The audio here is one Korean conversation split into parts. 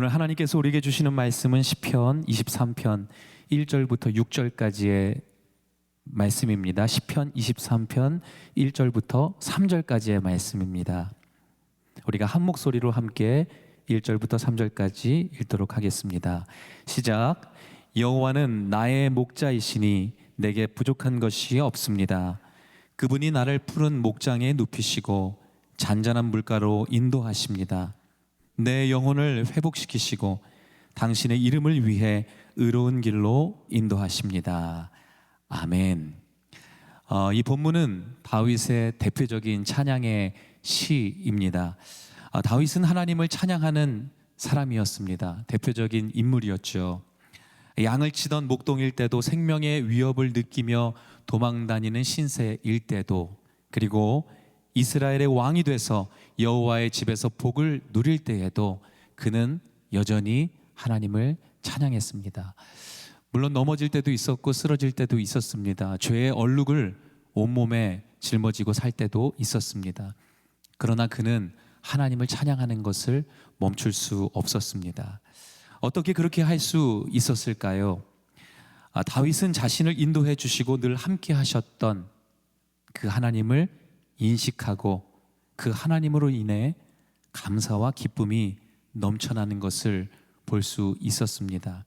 오늘 하나님께서 우리에게 주시는 말씀은 시편 23편 1절부터 6절까지의 말씀입니다. 시편 23편 1절부터 3절까지의 말씀입니다. 우리가 한 목소리로 함께 1절부터 3절까지 읽도록 하겠습니다. 시작. 여호와는 나의 목자이시니 내게 부족한 것이 없습니다. 그분이 나를 푸른 목장에 눕히시고 잔잔한 물가로 인도하십니다. 내 영혼을 회복시키시고 당신의 이름을 위해 의로운 길로 인도하십니다. 아멘. 이 본문은 다윗의 대표적인 찬양의 시입니다. 다윗은 하나님을 찬양하는 사람이었습니다. 대표적인 인물이었죠. 양을 치던 목동일 때도 생명의 위협을 느끼며 도망다니는 신세일 때도, 그리고 이스라엘의 왕이 돼서 여호와의 집에서 복을 누릴 때에도 그는 여전히 하나님을 찬양했습니다. 물론 넘어질 때도 있었고 쓰러질 때도 있었습니다. 죄의 얼룩을 온몸에 짊어지고 살 때도 있었습니다. 그러나 그는 하나님을 찬양하는 것을 멈출 수 없었습니다. 어떻게 그렇게 할 수 있었을까요? 다윗은 자신을 인도해 주시고 늘 함께 하셨던 그 하나님을 인식하고 그 하나님으로 인해 감사와 기쁨이 넘쳐나는 것을 볼 수 있었습니다.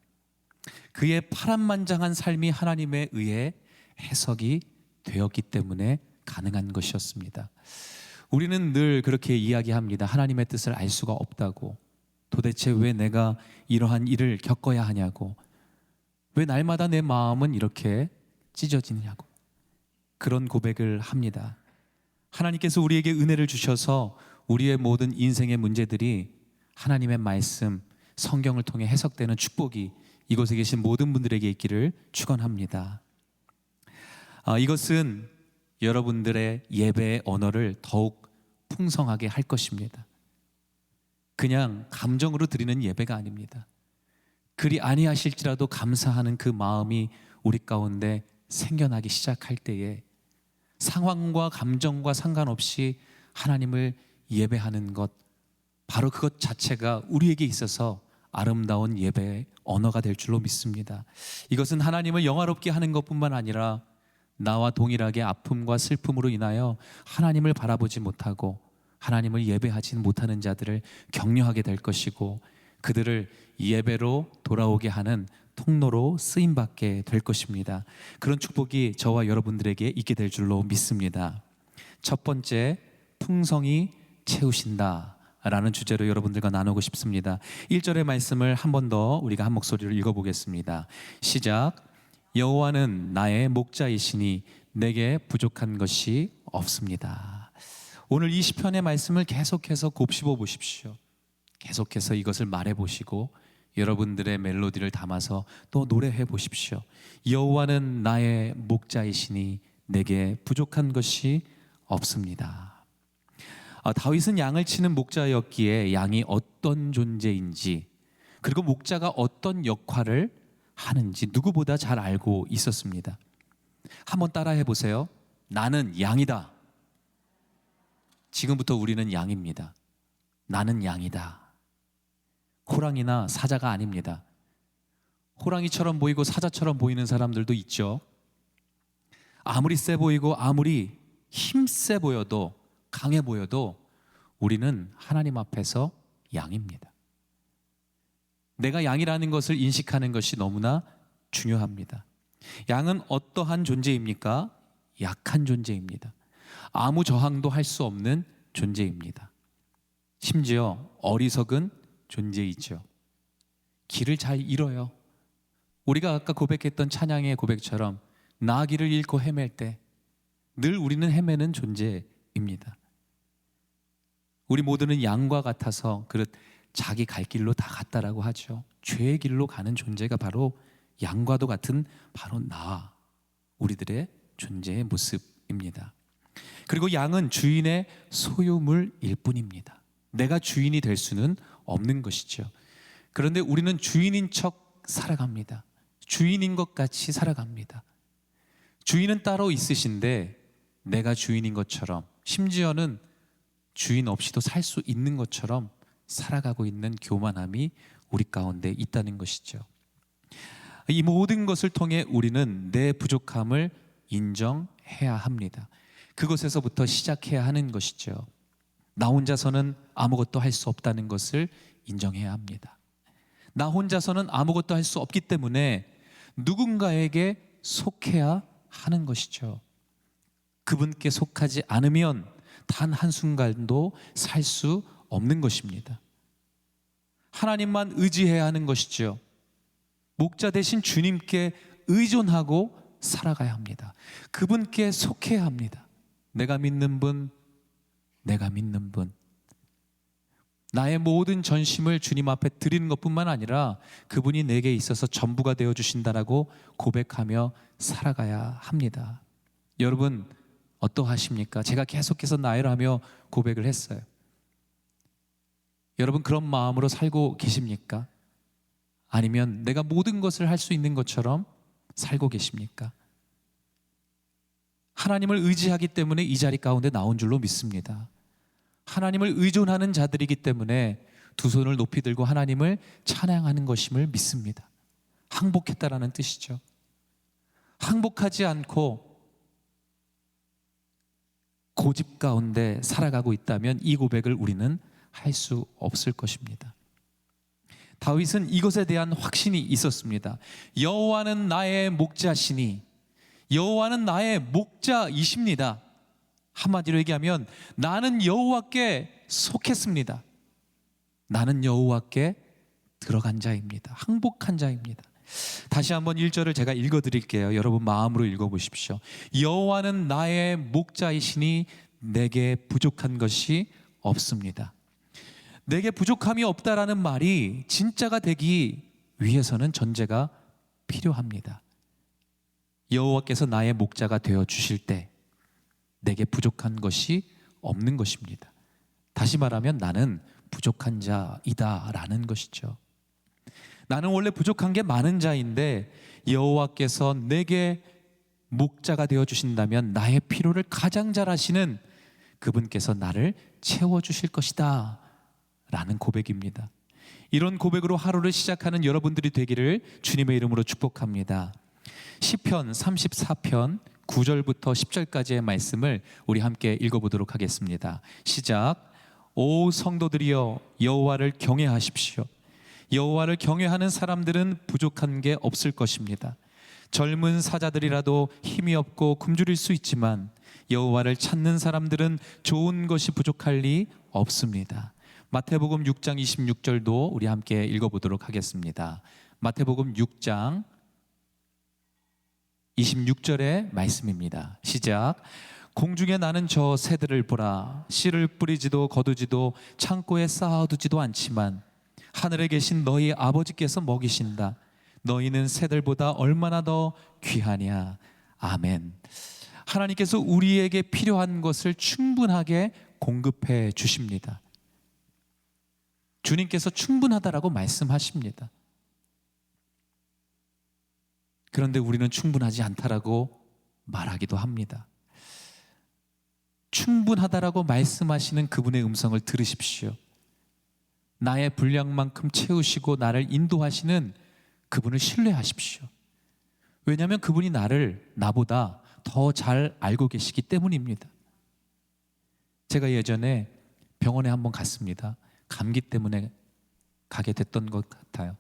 그의 파란만장한 삶이 하나님에 의해 해석이 되었기 때문에 가능한 것이었습니다. 우리는 늘 그렇게 이야기합니다. 하나님의 뜻을 알 수가 없다고. 도대체 왜 내가 이러한 일을 겪어야 하냐고. 왜 날마다 내 마음은 이렇게 찢어지느냐고. 그런 고백을 합니다. 하나님께서 우리에게 은혜를 주셔서 우리의 모든 인생의 문제들이 하나님의 말씀, 성경을 통해 해석되는 축복이 이곳에 계신 모든 분들에게 있기를 축원합니다. 이것은 여러분들의 예배의 언어를 더욱 풍성하게 할 것입니다. 그냥 감정으로 드리는 예배가 아닙니다. 그리 아니하실지라도 감사하는 그 마음이 우리 가운데 생겨나기 시작할 때에 상황과 감정과 상관없이 하나님을 예배하는 것, 바로 그것 자체가 우리에게 있어서 아름다운 예배의 언어가 될 줄로 믿습니다. 이것은 하나님을 영화롭게 하는 것뿐만 아니라 나와 동일하게 아픔과 슬픔으로 인하여 하나님을 바라보지 못하고 하나님을 예배하지 못하는 자들을 격려하게 될 것이고, 그들을 예배로 돌아오게 하는 통로로 쓰임받게 될 것입니다. 그런 축복이 저와 여러분들에게 있게 될 줄로 믿습니다. 첫 번째, 풍성이 채우신다 라는 주제로 여러분들과 나누고 싶습니다. 1절의 말씀을 한 번 더 우리가 한 목소리로 읽어보겠습니다. 시작. 여호와는 나의 목자이시니 내게 부족한 것이 없습니다. 오늘 이 시편의 말씀을 계속해서 곱씹어 보십시오. 계속해서 이것을 말해 보시고 여러분들의 멜로디를 담아서 또 노래해 보십시오. 여호와는 나의 목자이시니 내게 부족한 것이 없습니다. 다윗은 양을 치는 목자였기에 양이 어떤 존재인지, 그리고 목자가 어떤 역할을 하는지 누구보다 잘 알고 있었습니다. 한번 따라해 보세요. 나는 양이다. 지금부터 우리는 양입니다. 나는 양이다. 호랑이나 사자가 아닙니다. 호랑이처럼 보이고 사자처럼 보이는 사람들도 있죠. 아무리 세 보이고 아무리 힘세 보여도 강해 보여도 우리는 하나님 앞에서 양입니다. 내가 양이라는 것을 인식하는 것이 너무나 중요합니다. 양은 어떠한 존재입니까? 약한 존재입니다. 아무 저항도 할 수 없는 존재입니다. 심지어 어리석은 존재이죠. 길을 잘 잃어요. 우리가 아까 고백했던 찬양의 고백처럼 나 길을 잃고 헤맬 때 늘 우리는 헤매는 존재입니다. 우리 모두는 양과 같아서 그릇 자기 갈 길로 다 갔다라고 하죠. 죄의 길로 가는 존재가 바로 양과도 같은 바로 나, 우리들의 존재의 모습입니다. 그리고 양은 주인의 소유물일 뿐입니다. 내가 주인이 될 수는 없는 것이죠. 그런데 우리는 주인인 척 살아갑니다. 주인인 것 같이 살아갑니다. 주인은 따로 있으신데 내가 주인인 것처럼, 심지어는 주인 없이도 살 수 있는 것처럼 살아가고 있는 교만함이 우리 가운데 있다는 것이죠. 이 모든 것을 통해 우리는 내 부족함을 인정해야 합니다. 그것에서부터 시작해야 하는 것이죠. 나 혼자서는 아무것도 할 수 없다는 것을 인정해야 합니다. 나 혼자서는 아무것도 할 수 없기 때문에 누군가에게 속해야 하는 것이죠. 그분께 속하지 않으면 단 한순간도 살 수 없는 것입니다. 하나님만 의지해야 하는 것이죠. 목자 대신 주님께 의존하고 살아가야 합니다. 그분께 속해야 합니다. 내가 믿는 분, 내가 믿는 분, 나의 모든 전심을 주님 앞에 드리는 것뿐만 아니라 그분이 내게 있어서 전부가 되어주신다라고 고백하며 살아가야 합니다. 여러분 어떠하십니까? 제가 계속해서 나열하며 고백을 했어요. 여러분 그런 마음으로 살고 계십니까? 아니면 내가 모든 것을 할 수 있는 것처럼 살고 계십니까? 하나님을 의지하기 때문에 이 자리 가운데 나온 줄로 믿습니다. 하나님을 의존하는 자들이기 때문에 두 손을 높이 들고 하나님을 찬양하는 것임을 믿습니다. 항복했다라는 뜻이죠. 항복하지 않고 고집 가운데 살아가고 있다면 이 고백을 우리는 할 수 없을 것입니다. 다윗은 이것에 대한 확신이 있었습니다. 여호와는 나의 목자시니, 여호와는 나의 목자이십니다. 한마디로 얘기하면 나는 여호와께 속했습니다. 나는 여호와께 들어간 자입니다. 항복한 자입니다. 다시 한번 1절을 제가 읽어드릴게요. 여러분 마음으로 읽어보십시오. 여호와는 나의 목자이시니 내게 부족한 것이 없습니다. 내게 부족함이 없다라는 말이 진짜가 되기 위해서는 전제가 필요합니다. 여호와께서 나의 목자가 되어 주실 때 내게 부족한 것이 없는 것입니다. 다시 말하면 나는 부족한 자이다라는 것이죠. 나는 원래 부족한 게 많은 자인데 여호와께서 내게 목자가 되어 주신다면 나의 필요를 가장 잘 아시는 그분께서 나를 채워주실 것이다 라는 고백입니다. 이런 고백으로 하루를 시작하는 여러분들이 되기를 주님의 이름으로 축복합니다. 시편 34편 9절부터 10절까지의 말씀을 우리 함께 읽어보도록 하겠습니다. 시작. 오 성도들이여 여호와를 경외하십시오. 여호와를 경외하는 사람들은 부족한 게 없을 것입니다. 젊은 사자들이라도 힘이 없고 굶주릴 수 있지만 여호와를 찾는 사람들은 좋은 것이 부족할 리 없습니다. 마태복음 6장 26절도 우리 함께 읽어보도록 하겠습니다. 마태복음 6장 26절의 말씀입니다. 시작. 공중에 나는 저 새들을 보라. 씨를 뿌리지도 거두지도 창고에 쌓아두지도 않지만 하늘에 계신 너희 아버지께서 먹이신다. 너희는 새들보다 얼마나 더 귀하냐. 아멘. 하나님께서 우리에게 필요한 것을 충분하게 공급해 주십니다. 주님께서 충분하다라고 말씀하십니다. 그런데 우리는 충분하지 않다라고 말하기도 합니다. 충분하다라고 말씀하시는 그분의 음성을 들으십시오. 나의 분량만큼 채우시고 나를 인도하시는 그분을 신뢰하십시오. 왜냐하면 그분이 나보다 더 잘 알고 계시기 때문입니다. 제가 예전에 병원에 한번 갔습니다. 감기 때문에 가게 됐던 것 같아요.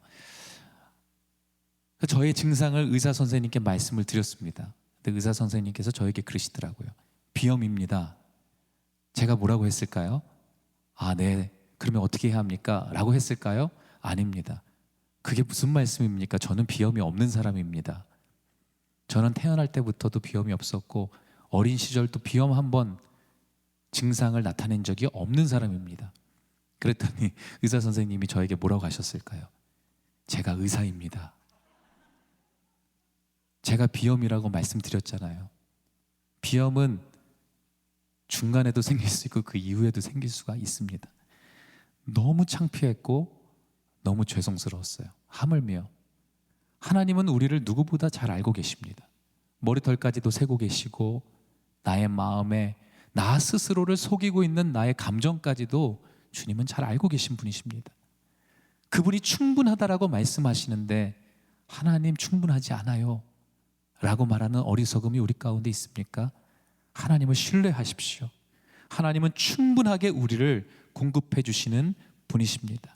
저의 증상을 의사 선생님께 말씀을 드렸습니다. 근데 의사 선생님께서 저에게 그러시더라고요. 비염입니다. 제가 뭐라고 했을까요? 아, 네. 그러면 어떻게 해야 합니까? 라고 했을까요? 아닙니다. 그게 무슨 말씀입니까? 저는 비염이 없는 사람입니다. 저는 태어날 때부터도 비염이 없었고 어린 시절도 비염 한번 증상을 나타낸 적이 없는 사람입니다. 그랬더니 의사 선생님이 저에게 뭐라고 하셨을까요? 제가 의사입니다. 제가 비염이라고 말씀드렸잖아요. 비염은 중간에도 생길 수 있고 그 이후에도 생길 수가 있습니다. 너무 창피했고 너무 죄송스러웠어요. 하물며 하나님은 우리를 누구보다 잘 알고 계십니다. 머리털까지도 세고 계시고 나의 마음에 나 스스로를 속이고 있는 나의 감정까지도 주님은 잘 알고 계신 분이십니다. 그분이 충분하다라고 말씀하시는데 하나님 충분하지 않아요 라고 말하는 어리석음이 우리 가운데 있습니까? 하나님을 신뢰하십시오. 하나님은 충분하게 우리를 공급해 주시는 분이십니다.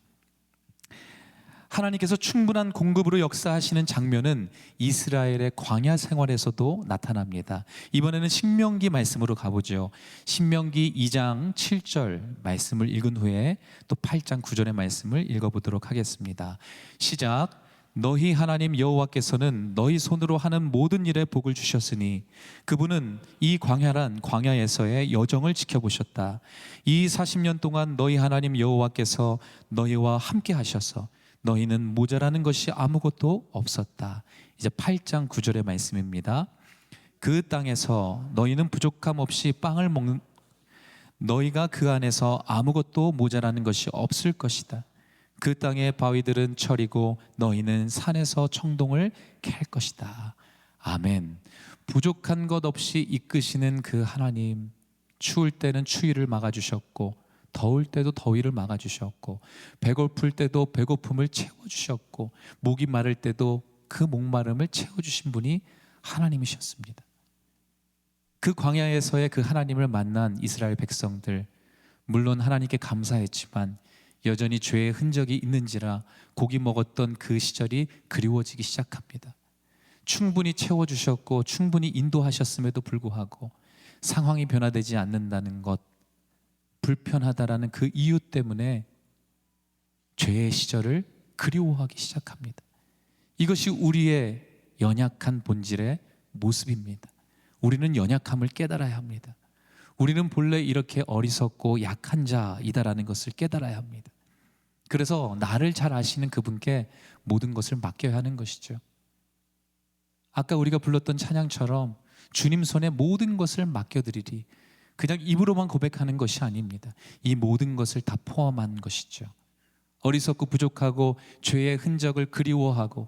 하나님께서 충분한 공급으로 역사하시는 장면은 이스라엘의 광야 생활에서도 나타납니다. 이번에는 신명기 말씀으로 가보죠. 신명기 2장 7절 말씀을 읽은 후에 또 8장 9절의 말씀을 읽어보도록 하겠습니다. 시작. 너희 하나님 여호와께서는 너희 손으로 하는 모든 일에 복을 주셨으니 그분은 이 광야란 광야에서의 여정을 지켜보셨다. 이 40년 동안 너희 하나님 여호와께서 너희와 함께 하셔서 너희는 모자라는 것이 아무것도 없었다. 이제 8장 9절의 말씀입니다. 그 땅에서 너희는 부족함 없이 빵을 먹는 너희가 그 안에서 아무것도 모자라는 것이 없을 것이다. 그 땅의 바위들은 철이고 너희는 산에서 청동을 캘 것이다. 아멘. 부족한 것 없이 이끄시는 그 하나님, 추울 때는 추위를 막아주셨고 더울 때도 더위를 막아주셨고 배고플 때도 배고픔을 채워주셨고 목이 마를 때도 그 목마름을 채워주신 분이 하나님이셨습니다. 그 광야에서의 그 하나님을 만난 이스라엘 백성들, 물론 하나님께 감사했지만 여전히 죄의 흔적이 있는지라 고기 먹었던 그 시절이 그리워지기 시작합니다. 충분히 채워주셨고 충분히 인도하셨음에도 불구하고 상황이 변화되지 않는다는 것, 불편하다라는 그 이유 때문에 죄의 시절을 그리워하기 시작합니다. 이것이 우리의 연약한 본질의 모습입니다. 우리는 연약함을 깨달아야 합니다. 우리는 본래 이렇게 어리석고 약한 자이다라는 것을 깨달아야 합니다. 그래서 나를 잘 아시는 그분께 모든 것을 맡겨야 하는 것이죠. 아까 우리가 불렀던 찬양처럼 주님 손에 모든 것을 맡겨드리리, 그냥 입으로만 고백하는 것이 아닙니다. 이 모든 것을 다 포함한 것이죠. 어리석고 부족하고 죄의 흔적을 그리워하고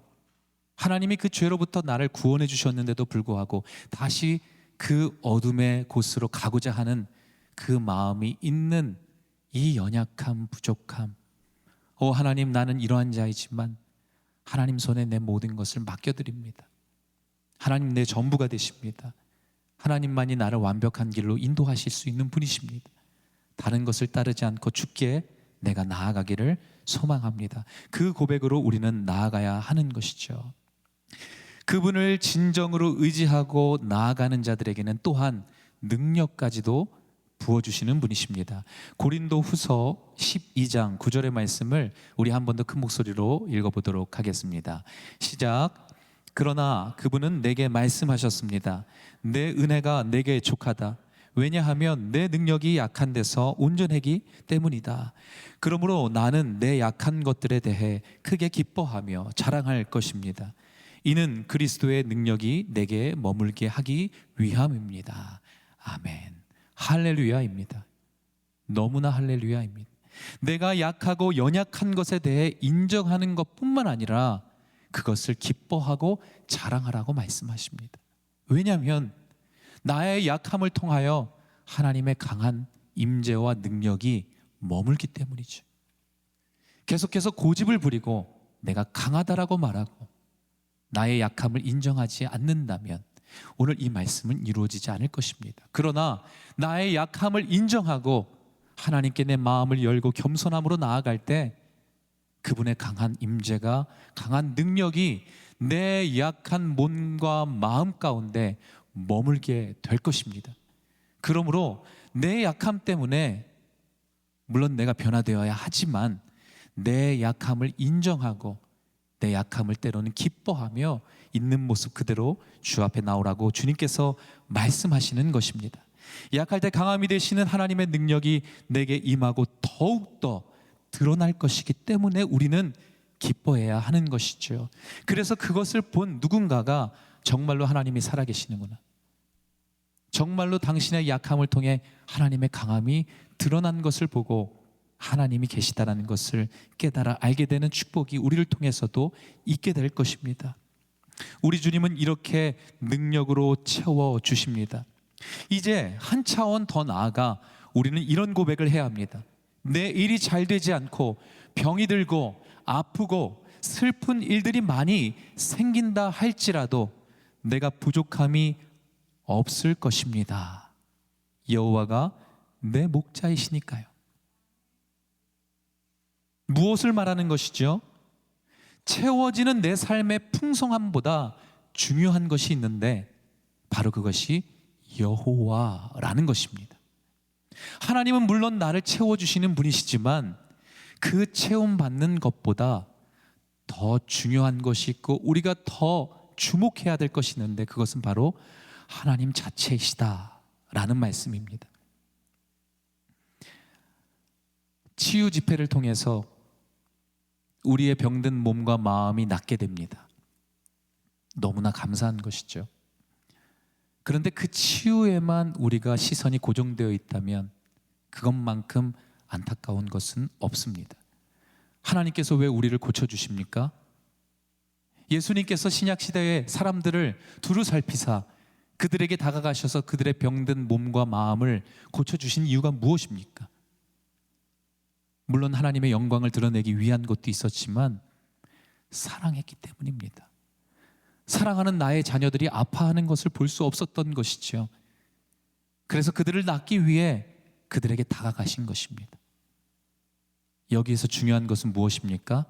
하나님이 그 죄로부터 나를 구원해 주셨는데도 불구하고 다시 그 어둠의 곳으로 가고자 하는 그 마음이 있는 이 연약함, 부족함, 하나님, 나는 이러한 자이지만 하나님 손에 내 모든 것을 맡겨드립니다. 하나님, 내 전부가 되십니다. 하나님만이 나를 완벽한 길로 인도하실 수 있는 분이십니다. 다른 것을 따르지 않고 주께 내가 나아가기를 소망합니다. 그 고백으로 우리는 나아가야 하는 것이죠. 그분을 진정으로 의지하고 나아가는 자들에게는 또한 능력까지도 부어주시는 분이십니다. 고린도 후서 12장 9절의 말씀을 우리 한 번 더 큰 목소리로 읽어보도록 하겠습니다. 시작. 그러나 그분은 내게 말씀하셨습니다. 내 은혜가 내게 족하다. 왜냐하면 내 능력이 약한 데서 온전하기 때문이다. 그러므로 나는 내 약한 것들에 대해 크게 기뻐하며 자랑할 것입니다. 이는 그리스도의 능력이 내게 머물게 하기 위함입니다. 아멘. 할렐루야입니다. 너무나 할렐루야입니다. 내가 약하고 연약한 것에 대해 인정하는 것뿐만 아니라 그것을 기뻐하고 자랑하라고 말씀하십니다. 왜냐하면 나의 약함을 통하여 하나님의 강한 임재와 능력이 머물기 때문이죠. 계속해서 고집을 부리고 내가 강하다라고 말하고 나의 약함을 인정하지 않는다면 오늘 이 말씀은 이루어지지 않을 것입니다. 그러나 나의 약함을 인정하고 하나님께 내 마음을 열고 겸손함으로 나아갈 때 그분의 강한 임재가, 강한 능력이 내 약한 몸과 마음 가운데 머물게 될 것입니다. 그러므로 내 약함 때문에 물론 내가 변화되어야 하지만 내 약함을 인정하고 내 약함을 때로는 기뻐하며 있는 모습 그대로 주 앞에 나오라고 주님께서 말씀하시는 것입니다. 약할 때 강함이 되시는 하나님의 능력이 내게 임하고 더욱더 드러날 것이기 때문에 우리는 기뻐해야 하는 것이죠. 그래서 그것을 본 누군가가 정말로 하나님이 살아계시는구나, 정말로 당신의 약함을 통해 하나님의 강함이 드러난 것을 보고 하나님이 계시다라는 것을 깨달아 알게 되는 축복이 우리를 통해서도 있게 될 것입니다. 우리 주님은 이렇게 능력으로 채워주십니다. 이제 한 차원 더 나아가 우리는 이런 고백을 해야 합니다. 내 일이 잘 되지 않고 병이 들고 아프고 슬픈 일들이 많이 생긴다 할지라도 내가 부족함이 없을 것입니다. 여호와가 내 목자이시니까요. 무엇을 말하는 것이죠? 채워지는 내 삶의 풍성함보다 중요한 것이 있는데 바로 그것이 여호와라는 것입니다. 하나님은 물론 나를 채워주시는 분이시지만 그 채움받는 것보다 더 중요한 것이 있고 우리가 더 주목해야 될 것이 있는데 그것은 바로 하나님 자체이시다라는 말씀입니다. 치유 집회를 통해서 우리의 병든 몸과 마음이 낫게 됩니다. 너무나 감사한 것이죠. 그런데 그 치유에만 우리가 시선이 고정되어 있다면 그것만큼 안타까운 것은 없습니다. 하나님께서 왜 우리를 고쳐주십니까? 예수님께서 신약시대의 사람들을 두루 살피사 그들에게 다가가셔서 그들의 병든 몸과 마음을 고쳐주신 이유가 무엇입니까? 물론 하나님의 영광을 드러내기 위한 것도 있었지만 사랑했기 때문입니다. 사랑하는 나의 자녀들이 아파하는 것을 볼 수 없었던 것이죠. 그래서 그들을 낫기 위해 그들에게 다가가신 것입니다. 여기에서 중요한 것은 무엇입니까?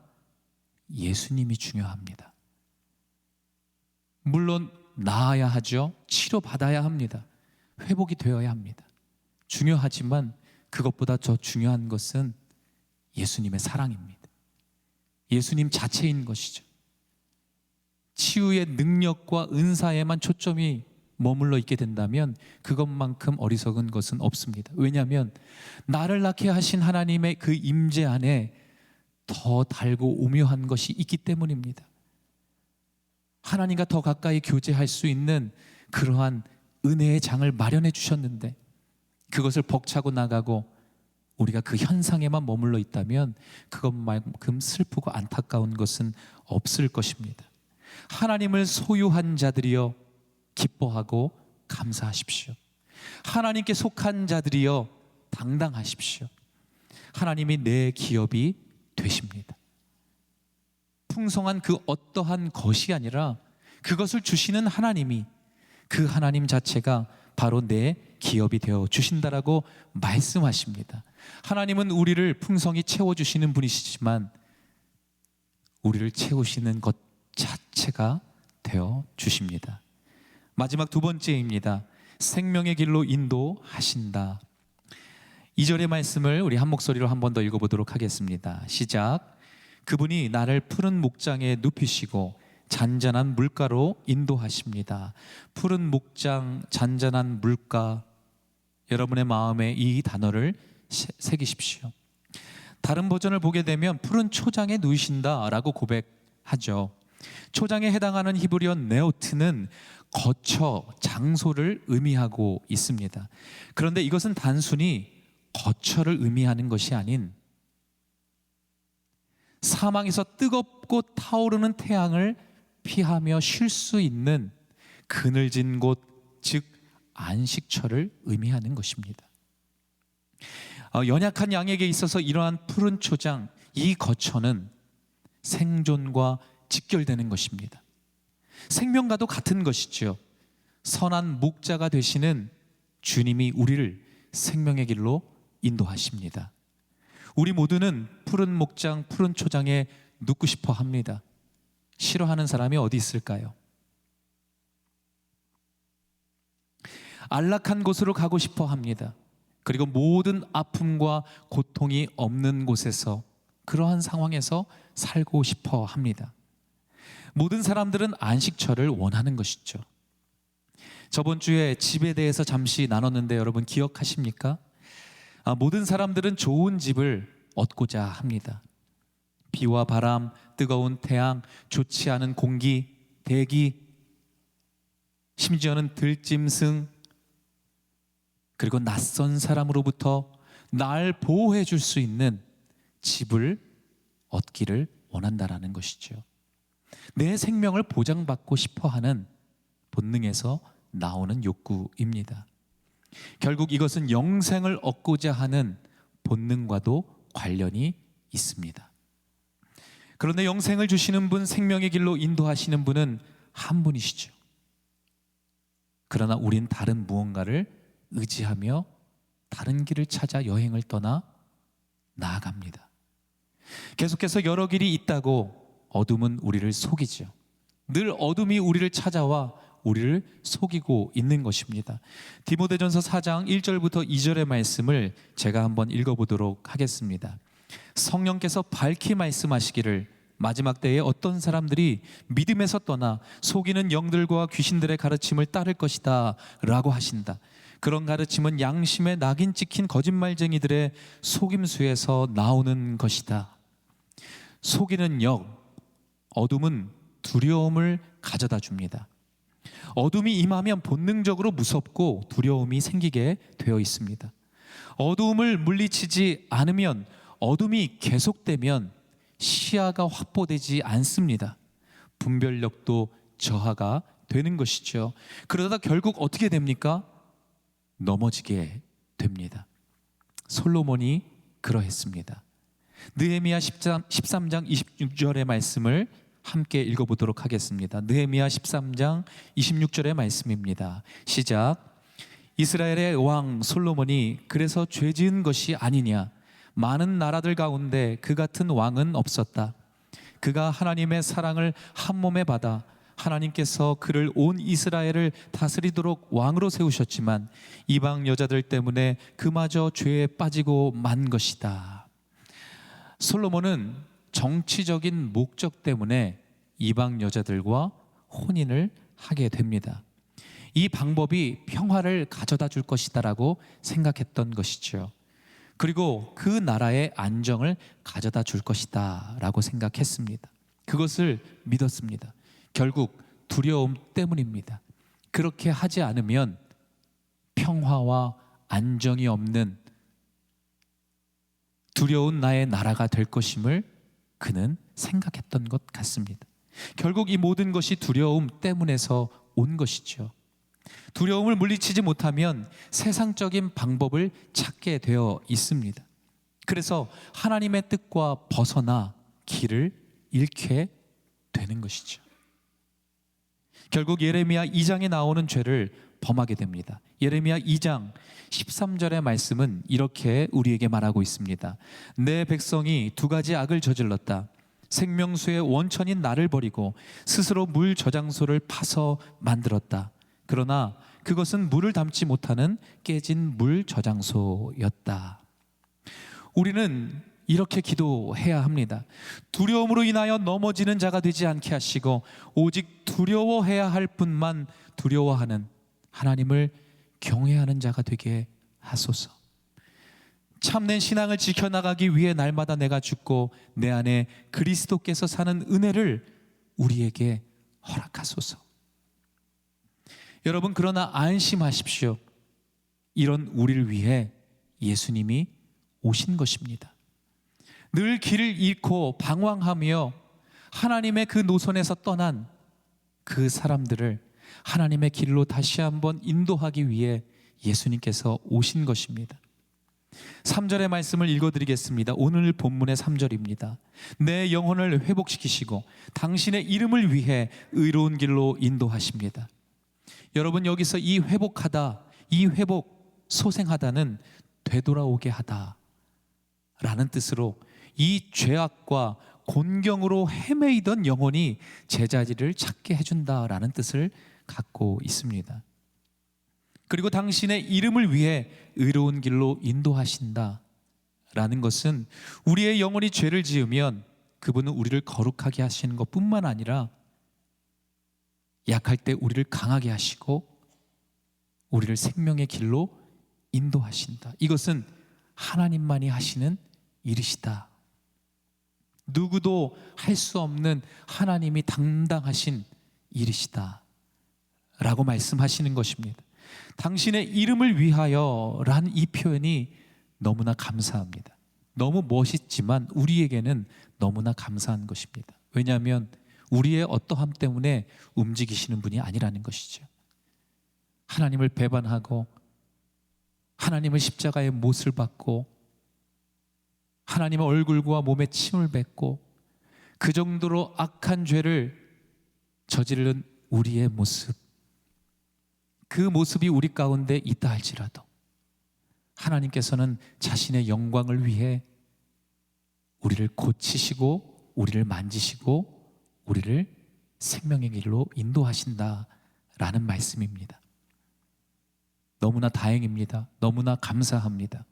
예수님이 중요합니다. 물론 나아야 하죠. 치료받아야 합니다. 회복이 되어야 합니다. 중요하지만 그것보다 더 중요한 것은 예수님의 사랑입니다. 예수님 자체인 것이죠. 치유의 능력과 은사에만 초점이 머물러 있게 된다면 그것만큼 어리석은 것은 없습니다. 왜냐하면 나를 낳게 하신 하나님의 그 임재 안에 더 달고 오묘한 것이 있기 때문입니다. 하나님과 더 가까이 교제할 수 있는 그러한 은혜의 장을 마련해 주셨는데 그것을 벅차고 나가고 우리가 그 현상에만 머물러 있다면 그것만큼 슬프고 안타까운 것은 없을 것입니다. 하나님을 소유한 자들이여 기뻐하고 감사하십시오. 하나님께 속한 자들이여 당당하십시오. 하나님이 내 기업이 되십니다. 풍성한 그 어떠한 것이 아니라 그것을 주시는 하나님이, 그 하나님 자체가 바로 내 기업이 되어 주신다라고 말씀하십니다. 하나님은 우리를 풍성히 채워주시는 분이시지만 우리를 채우시는 것 자체가 되어 주십니다. 마지막 두 번째입니다. 생명의 길로 인도하신다. 2절의 말씀을 우리 한 목소리로 한 번 더 읽어보도록 하겠습니다. 시작. 그분이 나를 푸른 목장에 눕히시고 잔잔한 물가로 인도하십니다. 푸른 목장, 잔잔한 물가, 여러분의 마음에 이 단어를 새기십시오. 다른 버전을 보게 되면 푸른 초장에 누이신다라고 고백하죠. 초장에 해당하는 히브리어 네오트는 거처, 장소를 의미하고 있습니다. 그런데 이것은 단순히 거처를 의미하는 것이 아닌 사망에서 뜨겁고 타오르는 태양을 피하며 쉴 수 있는 그늘진 곳, 즉 안식처를 의미하는 것입니다. 연약한 양에게 있어서 이러한 푸른 초장, 이 거처는 생존과 직결되는 것입니다. 생명과도 같은 것이죠. 선한 목자가 되시는 주님이 우리를 생명의 길로 인도하십니다. 우리 모두는 푸른 목장, 푸른 초장에 눕고 싶어 합니다. 싫어하는 사람이 어디 있을까요? 안락한 곳으로 가고 싶어 합니다. 그리고 모든 아픔과 고통이 없는 곳에서, 그러한 상황에서 살고 싶어 합니다. 모든 사람들은 안식처를 원하는 것이죠. 저번 주에 집에 대해서 잠시 나눴는데 여러분 기억하십니까? 모든 사람들은 좋은 집을 얻고자 합니다. 비와 바람, 뜨거운 태양, 좋지 않은 공기, 대기, 심지어는 들짐승, 그리고 낯선 사람으로부터 날 보호해 줄 수 있는 집을 얻기를 원한다라는 것이죠. 내 생명을 보장받고 싶어하는 본능에서 나오는 욕구입니다. 결국 이것은 영생을 얻고자 하는 본능과도 관련이 있습니다. 그런데 영생을 주시는 분, 생명의 길로 인도하시는 분은 한 분이시죠. 그러나 우린 다른 무언가를 의지하며 다른 길을 찾아 여행을 떠나 나아갑니다. 계속해서 여러 길이 있다고 어둠은 우리를 속이죠. 늘 어둠이 우리를 찾아와 우리를 속이고 있는 것입니다. 디모데전서 4장 1절부터 2절의 말씀을 제가 한번 읽어보도록 하겠습니다. 성령께서 밝히 말씀하시기를 마지막 때에 어떤 사람들이 믿음에서 떠나 속이는 영들과 귀신들의 가르침을 따를 것이다 라고 하신다. 그런 가르침은 양심에 낙인 찍힌 거짓말쟁이들의 속임수에서 나오는 것이다. 속이는 영, 어둠은 두려움을 가져다 줍니다. 어둠이 임하면 본능적으로 무섭고 두려움이 생기게 되어 있습니다. 어두움을 물리치지 않으면, 어둠이 계속되면 시야가 확보되지 않습니다. 분별력도 저하가 되는 것이죠. 그러다 결국 어떻게 됩니까? 넘어지게 됩니다. 솔로몬이 그러했습니다. 느헤미야 13장 26절의 말씀을 함께 읽어보도록 하겠습니다. 느헤미야 13장 26절의 말씀입니다. 시작. 이스라엘의 왕 솔로몬이 그래서 죄 지은 것이 아니냐. 많은 나라들 가운데 그 같은 왕은 없었다. 그가 하나님의 사랑을 한 몸에 받아 하나님께서 그를 온 이스라엘을 다스리도록 왕으로 세우셨지만 이방 여자들 때문에 그마저 죄에 빠지고 만 것이다. 솔로몬은 정치적인 목적 때문에 이방 여자들과 혼인을 하게 됩니다. 이 방법이 평화를 가져다 줄 것이다라고 생각했던 것이죠. 그리고 그 나라의 안정을 가져다 줄 것이다 라고 생각했습니다. 그것을 믿었습니다. 결국 두려움 때문입니다. 그렇게 하지 않으면 평화와 안정이 없는 두려운 나의 나라가 될 것임을 그는 생각했던 것 같습니다. 결국 이 모든 것이 두려움 때문에서 온 것이죠. 두려움을 물리치지 못하면 세상적인 방법을 찾게 되어 있습니다. 그래서 하나님의 뜻과 벗어나 길을 잃게 되는 것이죠. 결국 예레미야 2장에 나오는 죄를 범하게 됩니다. 예레미야 2장 13절의 말씀은 이렇게 우리에게 말하고 있습니다. 내 백성이 두 가지 악을 저질렀다. 생명수의 원천인 나를 버리고 스스로 물 저장소를 파서 만들었다. 그러나 그것은 물을 담지 못하는 깨진 물 저장소였다. 우리는 이렇게 기도해야 합니다. 두려움으로 인하여 넘어지는 자가 되지 않게 하시고 오직 두려워해야 할 뿐만 두려워하는 하나님을 경외하는 자가 되게 하소서. 참된 신앙을 지켜나가기 위해 날마다 내가 죽고 내 안에 그리스도께서 사는 은혜를 우리에게 허락하소서. 여러분, 그러나 안심하십시오. 이런 우리를 위해 예수님이 오신 것입니다. 늘 길을 잃고 방황하며 하나님의 그 노선에서 떠난 그 사람들을 하나님의 길로 다시 한번 인도하기 위해 예수님께서 오신 것입니다. 3절의 말씀을 읽어드리겠습니다. 오늘 본문의 3절입니다. 내 영혼을 회복시키시고 당신의 이름을 위해 의로운 길로 인도하십니다. 여러분, 여기서 이 회복하다, 이 회복, 소생하다는 되돌아오게 하다 라는 뜻으로 이 죄악과 곤경으로 헤매이던 영혼이 제자리를 찾게 해준다라는 뜻을 갖고 있습니다. 그리고 당신의 이름을 위해 의로운 길로 인도하신다 라는 것은 우리의 영혼이 죄를 지으면 그분은 우리를 거룩하게 하시는 것뿐만 아니라 약할 때 우리를 강하게 하시고 우리를 생명의 길로 인도하신다. 이것은 하나님만이 하시는 일이시다. 누구도 할 수 없는 하나님이 담당하신 일이시다 라고 말씀하시는 것입니다. 당신의 이름을 위하여 라는 이 표현이 너무나 감사합니다. 너무 멋있지만 우리에게는 너무나 감사한 것입니다. 왜냐하면 우리의 어떠함 때문에 움직이시는 분이 아니라는 것이죠. 하나님을 배반하고 하나님을 십자가의 못을 받고 하나님의 얼굴과 몸에 침을 뱉고 그 정도로 악한 죄를 저지른 우리의 모습, 그 모습이 우리 가운데 있다 할지라도 하나님께서는 자신의 영광을 위해 우리를 고치시고 우리를 만지시고 우리를 생명의 길로 인도하신다라는 말씀입니다. 너무나 다행입니다. 너무나 감사합니다.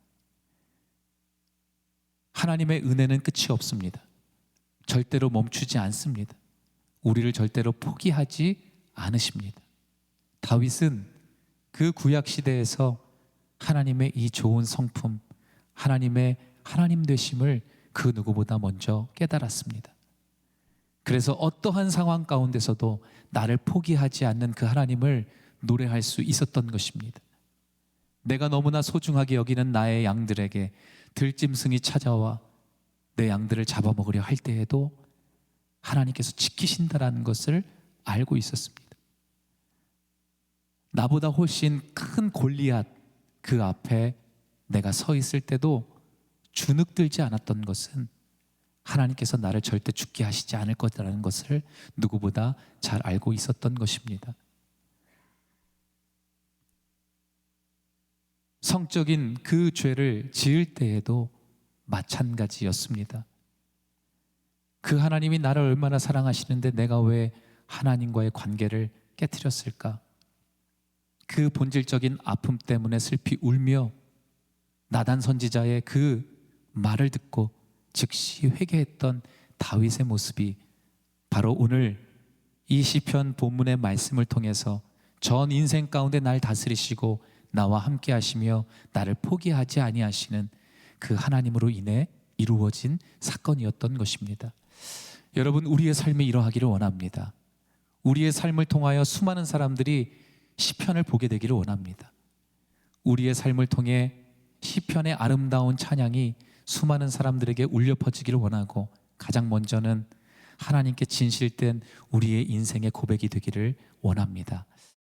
하나님의 은혜는 끝이 없습니다. 절대로 멈추지 않습니다. 우리를 절대로 포기하지 않으십니다. 다윗은 그 구약 시대에서 하나님의 이 좋은 성품, 하나님의 하나님 되심을 그 누구보다 먼저 깨달았습니다. 그래서 어떠한 상황 가운데서도 나를 포기하지 않는 그 하나님을 노래할 수 있었던 것입니다. 내가 너무나 소중하게 여기는 나의 양들에게 들짐승이 찾아와 내 양들을 잡아먹으려 할 때에도 하나님께서 지키신다라는 것을 알고 있었습니다. 나보다 훨씬 큰 골리앗 그 앞에 내가 서 있을 때도 주눅들지 않았던 것은 하나님께서 나를 절대 죽게 하시지 않을 것이라는 것을 누구보다 잘 알고 있었던 것입니다. 성적인 그 죄를 지을 때에도 마찬가지였습니다. 그 하나님이 나를 얼마나 사랑하시는데 내가 왜 하나님과의 관계를 깨트렸을까? 그 본질적인 아픔 때문에 슬피 울며 나단 선지자의 그 말을 듣고 즉시 회개했던 다윗의 모습이 바로 오늘 이 시편 본문의 말씀을 통해서 전 인생 가운데 날 다스리시고 나와 함께 하시며 나를 포기하지 아니하시는 그 하나님으로 인해 이루어진 사건이었던 것입니다. 여러분, 우리의 삶이 이러하기를 원합니다. 우리의 삶을 통하여 수많은 사람들이 시편을 보게 되기를 원합니다. 우리의 삶을 통해 시편의 아름다운 찬양이 수많은 사람들에게 울려 퍼지기를 원하고, 가장 먼저는 하나님께 진실된 우리의 인생의 고백이 되기를 원합니다.